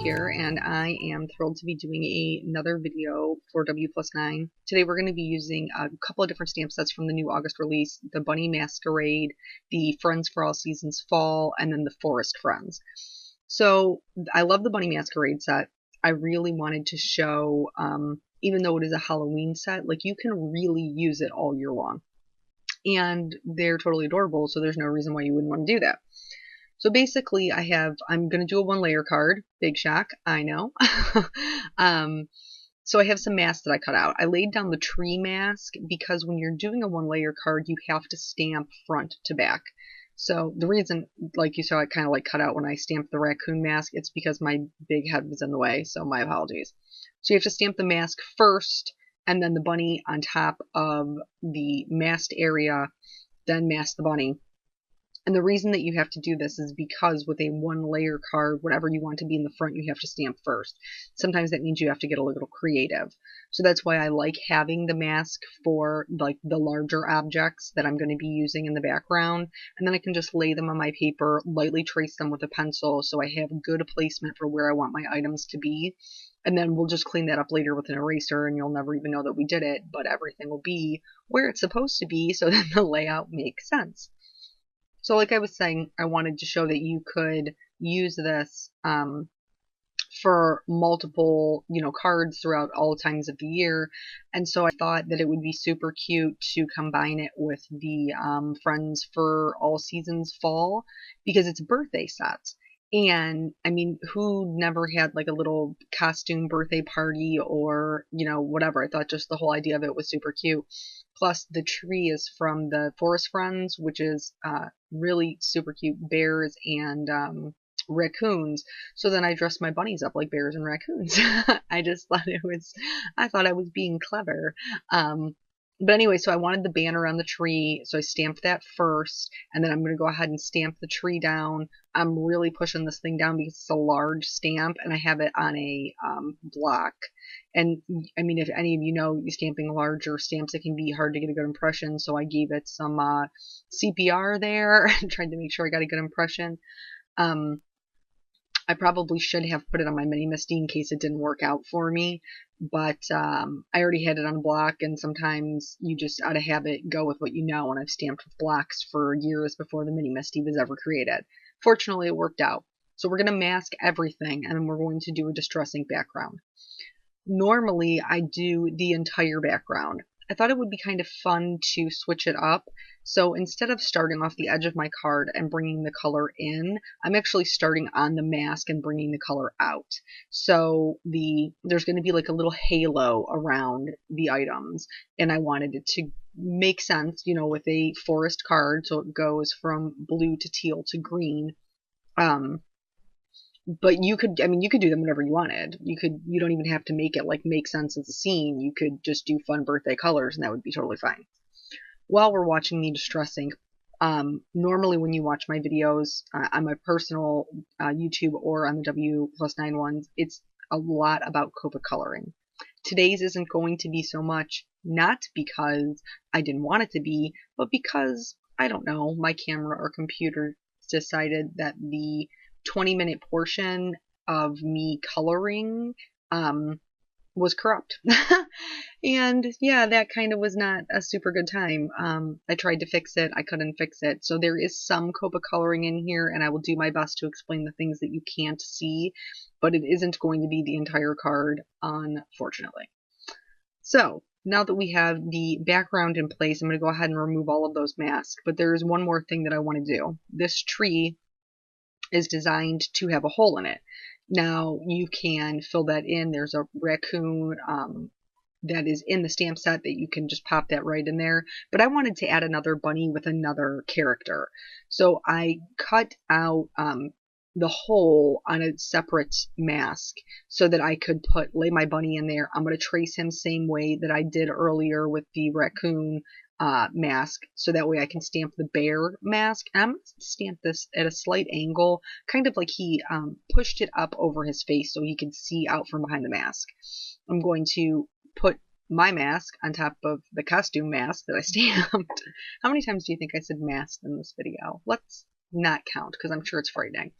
here, and I am thrilled to be doing another video for W+9. Today we're going to be using a couple of different stamp sets from the new August release, the Bunny Masquerade, the Friends for All Seasons Fall, and then the Forest Friends. So I love the Bunny Masquerade set. I really wanted to show, even though it is a Halloween set, like you can really use it all year long. And they're totally adorable, so there's no reason why you wouldn't want to do that. So basically I'm going to do a one layer card. Big shock, I know. So I have some masks that I cut out. I laid down the tree mask because when you're doing a one layer card, you have to stamp front to back. So the reason, like you saw, I kind of like cut out when I stamped the raccoon mask, it's because my big head was in the way, so my apologies. So you have to stamp the mask first, and then the bunny on top of the masked area, then mask the bunny. And the reason that you have to do this is because with a one layer card, whatever you want to be in the front, you have to stamp first. Sometimes that means you have to get a little creative. So that's why I like having the mask for like the larger objects that I'm going to be using in the background. And then I can just lay them on my paper, lightly trace them with a pencil so I have good placement for where I want my items to be. And then we'll just clean that up later with an eraser and you'll never even know that we did it, but everything will be where it's supposed to be so that the layout makes sense. So like I was saying, I wanted to show that you could use this for multiple, cards throughout all times of the year. And so I thought that it would be super cute to combine it with the Friends for All Seasons Fall because it's a birthday set. And I mean, who never had like a little costume birthday party or, whatever. I thought just the whole idea of it was super cute. Plus, the tree is from the Forest Friends, which is really super cute bears and raccoons. So then I dressed my bunnies up like bears and raccoons. I just thought I thought I was being clever. But anyway, so I wanted the banner on the tree, so I stamped that first, and then I'm going to go ahead and stamp the tree down. I'm really pushing this thing down because it's a large stamp, and I have it on a block. And, I mean, if any of you know, stamping larger stamps, it can be hard to get a good impression, so I gave it some CPR there, and tried to make sure I got a good impression. I probably should have put it on my mini MISTI in case it didn't work out for me, but I already had it on a block, and sometimes you just, out of habit, go with what you know, and I've stamped with blocks for years before the mini MISTI was ever created. Fortunately, it worked out. So we're going to mask everything, and then we're going to do a distress ink background. Normally, I do the entire background. I thought it would be kind of fun to switch it up. So instead of starting off the edge of my card and bringing the color in, I'm actually starting on the mask and bringing the color out. So there's going to be like a little halo around the items, and I wanted it to make sense, with a forest card, so it goes from blue to teal to green. But you could do them whenever you wanted. You don't even have to make it like make sense as a scene. You could just do fun birthday colors and that would be totally fine. While we're watching the distress ink, normally when you watch my videos on my personal YouTube or on the W+9 ones, it's a lot about Copic Coloring. Today's isn't going to be so much, not because I didn't want it to be, but because, I don't know, my camera or computer decided that the 20-minute portion of me coloring was corrupt. And yeah, that kind of was not a super good time. I tried to fix it, I couldn't fix it. So there is some Copic Coloring in here, and I will do my best to explain the things that you can't see, but it isn't going to be the entire card, unfortunately. So now that we have the background in place, I'm going to go ahead and remove all of those masks, but there is one more thing that I want to do. This tree is designed to have a hole in it. Now you can fill that in. There's a raccoon that is in the stamp set that you can just pop that right in there. But I wanted to add another bunny with another character. So I cut out the hole on a separate mask so that I could lay my bunny in there. I'm going to trace him same way that I did earlier with the raccoon mask, so that way I can stamp the bear mask. And I'm going to stamp this at a slight angle, kind of like he pushed it up over his face so he could see out from behind the mask. I'm going to put my mask on top of the costume mask that I stamped. How many times do you think I said mask in this video? Let's not count because I'm sure it's frightening.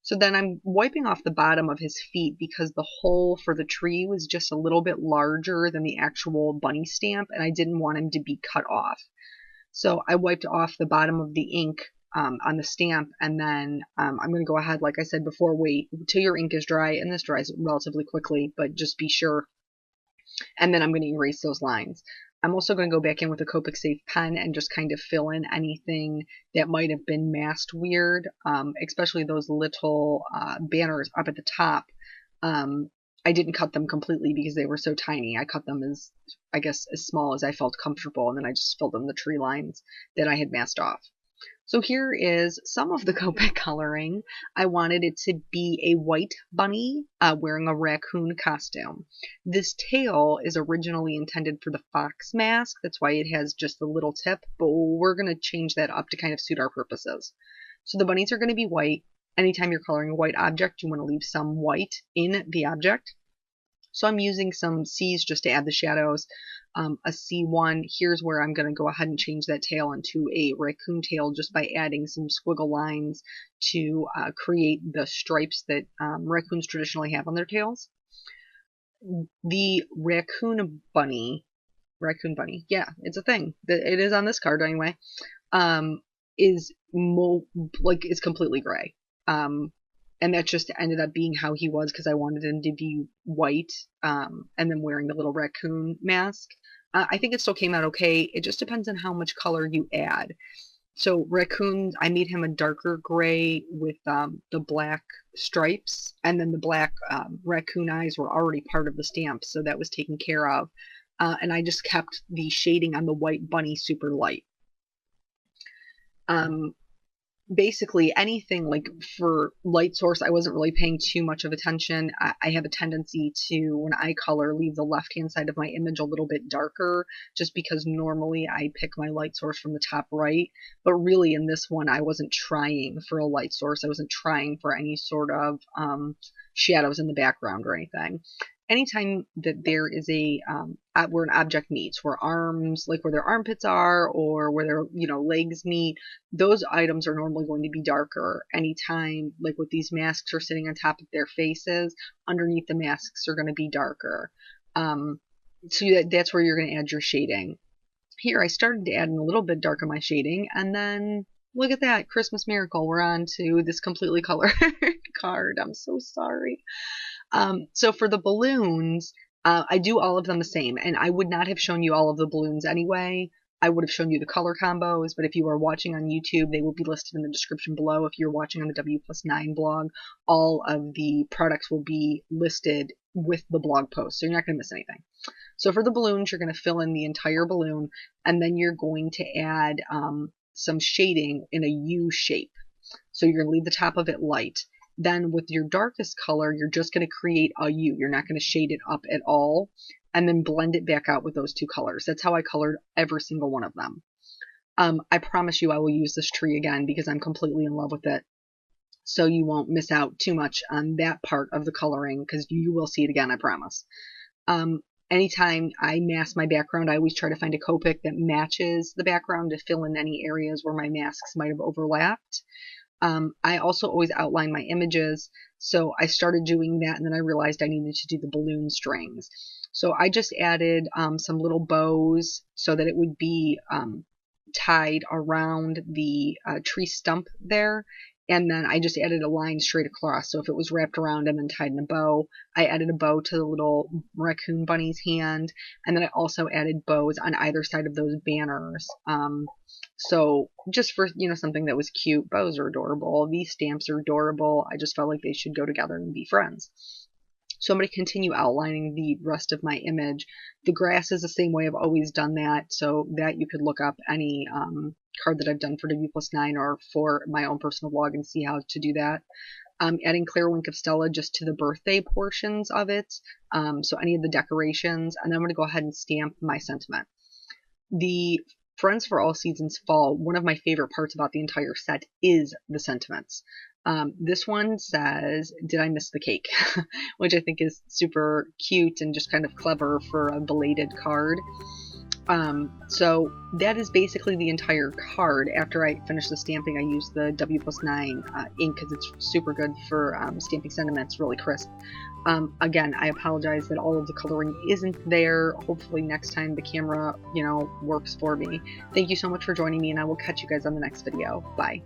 So then I'm wiping off the bottom of his feet because the hole for the tree was just a little bit larger than the actual bunny stamp, and I didn't want him to be cut off. So I wiped off the bottom of the ink on the stamp, and then I'm going to go ahead, like I said before, wait till your ink is dry, and this dries relatively quickly, but just be sure. And then I'm going to erase those lines. I'm also going to go back in with a Copic Safe pen and just kind of fill in anything that might have been masked weird, especially those little banners up at the top. I didn't cut them completely because they were so tiny. I cut them as, I guess, as small as I felt comfortable, and then I just filled in the tree lines that I had masked off. So here is some of the Copic coloring. I wanted it to be a white bunny wearing a raccoon costume. This tail is originally intended for the fox mask. That's why it has just the little tip, but we're going to change that up to kind of suit our purposes. So the bunnies are going to be white. Anytime you're coloring a white object, you want to leave some white in the object. So I'm using some C's just to add the shadows. A C1, here's where I'm going to go ahead and change that tail into a raccoon tail just by adding some squiggle lines to create the stripes that raccoons traditionally have on their tails. The raccoon bunny, yeah, it's a thing. It is on this card anyway, is completely gray. And that just ended up being how he was because I wanted him to be white and then wearing the little raccoon mask. I think it still came out okay. It just depends on how much color you add. So raccoons, I made him a darker gray with the black stripes, and then the black raccoon eyes were already part of the stamp, so that was taken care of. And I just kept the shading on the white bunny super light. Basically anything like for light source, I wasn't really paying too much of attention. I have a tendency to, when I color, leave the left hand side of my image a little bit darker just because normally I pick my light source from the top right, but really in this one I wasn't trying for a light source. I wasn't trying for any sort of shadows in the background or anything. Anytime that there is where an object meets, where arms, like where their armpits are, or where their legs meet, those items are normally going to be darker. Anytime, like with these masks are sitting on top of their faces, underneath the masks are going to be darker. So that's where you're going to add your shading. Here, I started to add in a little bit darker my shading, and then look at that, Christmas miracle. We're on to this completely colored card. I'm so sorry. So for the balloons, I do all of them the same, and I would not have shown you all of the balloons anyway. I would have shown you the color combos, but if you are watching on YouTube, they will be listed in the description below. If you're watching on the W+9 blog, all of the products will be listed with the blog post, so you're not going to miss anything. So for the balloons, you're going to fill in the entire balloon, and then you're going to add some shading in a U shape. So you're going to leave the top of it light. Then with your darkest color, you're just going to create a U. You're not going to shade it up at all, and then blend it back out with those two colors. That's how I colored every single one of them. I promise you I will use this tree again because I'm completely in love with it. So you won't miss out too much on that part of the coloring because you will see it again, I promise. Anytime I mask my background, I always try to find a Copic that matches the background to fill in any areas where my masks might have overlapped. I also always outline my images, so I started doing that, and then I realized I needed to do the balloon strings. So I just added some little bows so that it would be tied around the tree stump there, and then I just added a line straight across. So if it was wrapped around and then tied in a bow, I added a bow to the little raccoon bunny's hand, and then I also added bows on either side of those banners. So just for, something that was cute. Bows are adorable. These stamps are adorable. I just felt like they should go together and be friends. So I'm going to continue outlining the rest of my image. The grass is the same way I've always done that, so that you could look up any card that I've done for W+9 or for my own personal blog and see how to do that. Adding Clear Wink of Stella just to the birthday portions of it, so any of the decorations, and then I'm going to go ahead and stamp my sentiment. The Friends for All Seasons Fall, one of my favorite parts about the entire set is the sentiments. This one says, "Did I miss the cake?" which I think is super cute and just kind of clever for a belated card. So that is basically the entire card. After I finish the stamping, I use the W+9 ink because it's super good for stamping sentiments, really crisp. Again, I apologize that all of the coloring isn't there. Hopefully next time the camera, works for me. Thank you so much for joining me, and I will catch you guys on the next video. Bye.